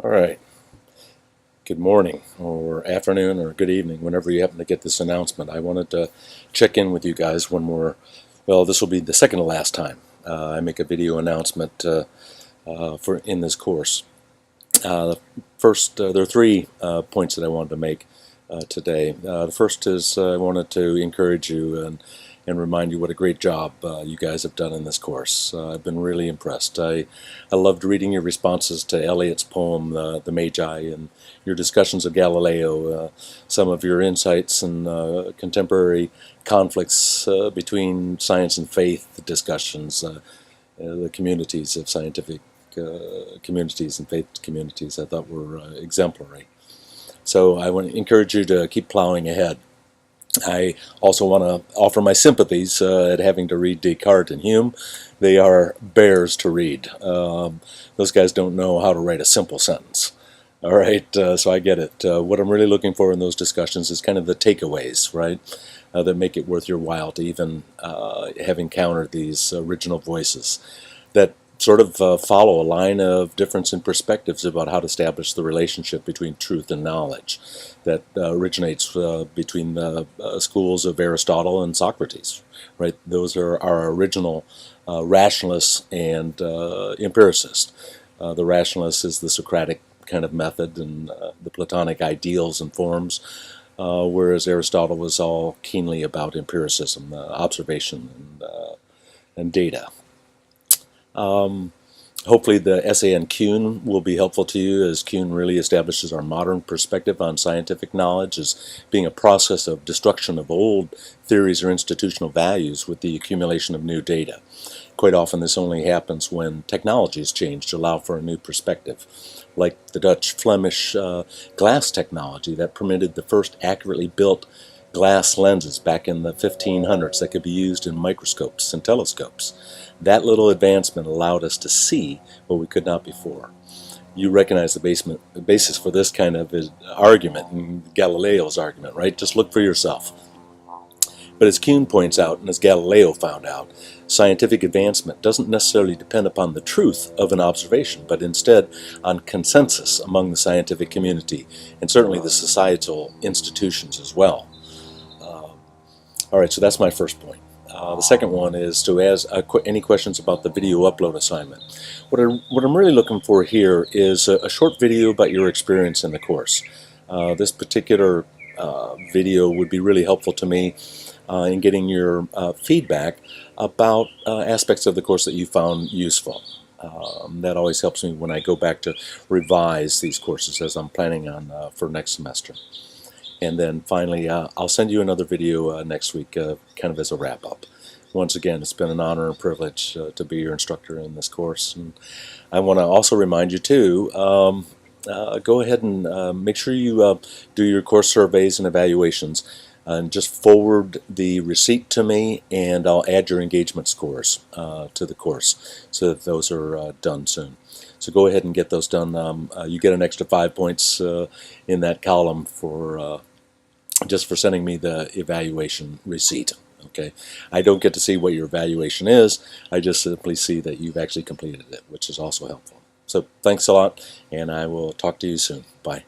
All right. Good morning, or afternoon, or good evening, whenever you happen to get this announcement. I wanted to check in with you guys one more. Well, this will be the second to last time I make a video announcement for in this course. First, there are three points that I wanted to make today. The first is I wanted to encourage you and remind you what a great job you guys have done in this course. I've been really impressed. I loved reading your responses to Eliot's poem, The Magi, and your discussions of Galileo, some of your insights and contemporary conflicts between science and faith discussions, the communities of scientific communities and faith communities I thought were exemplary. So I want to encourage you to keep plowing ahead. I also want to offer my sympathies at having to read Descartes and Hume. They are bears to read. Those guys don't know how to write a simple sentence. All right, so I get it. What I'm really looking for in those discussions is kind of the takeaways, right, that make it worth your while to even have encountered these original voices that sort of follow a line of difference in perspectives about how to establish the relationship between truth and knowledge that originates between the schools of Aristotle and Socrates. Right, those are our original rationalists and empiricists. The rationalist is the Socratic kind of method and the Platonic ideals and forms, whereas Aristotle was all keenly about empiricism, observation, and data. Hopefully the essay on Kuhn will be helpful to you, as Kuhn really establishes our modern perspective on scientific knowledge as being a process of destruction of old theories or institutional values with the accumulation of new data. Quite often this only happens when technologies change to allow for a new perspective, like the Dutch-Flemish glass technology that permitted the first accurately built glass lenses back in the 1500s that could be used in microscopes and telescopes. That little advancement allowed us to see what we could not before. You recognize the basis for this kind of argument, Galileo's argument, right? Just look for yourself. But as Kuhn points out, and as Galileo found out, scientific advancement doesn't necessarily depend upon the truth of an observation, but instead on consensus among the scientific community, and certainly the societal institutions as well. All right, so that's my first point. The second one is to ask any questions about the video upload assignment. What I'm really looking for here is a short video about your experience in the course. This particular video would be really helpful to me in getting your feedback about aspects of the course that you found useful. That always helps me when I go back to revise these courses as I'm planning on for next semester. And then finally, I'll send you another video next week, kind of as a wrap-up. Once again, it's been an honor and privilege to be your instructor in this course. And I want to also remind you, too, go ahead and make sure you do your course surveys and evaluations. And just forward the receipt to me, and I'll add your engagement scores to the course so that those are done soon. So go ahead and get those done. You get an extra 5 points in that column for just for sending me the evaluation receipt. Okay, I don't get to see what your evaluation is. I just simply see that you've actually completed it, which is also helpful. So thanks a lot, and I will talk to you soon. Bye.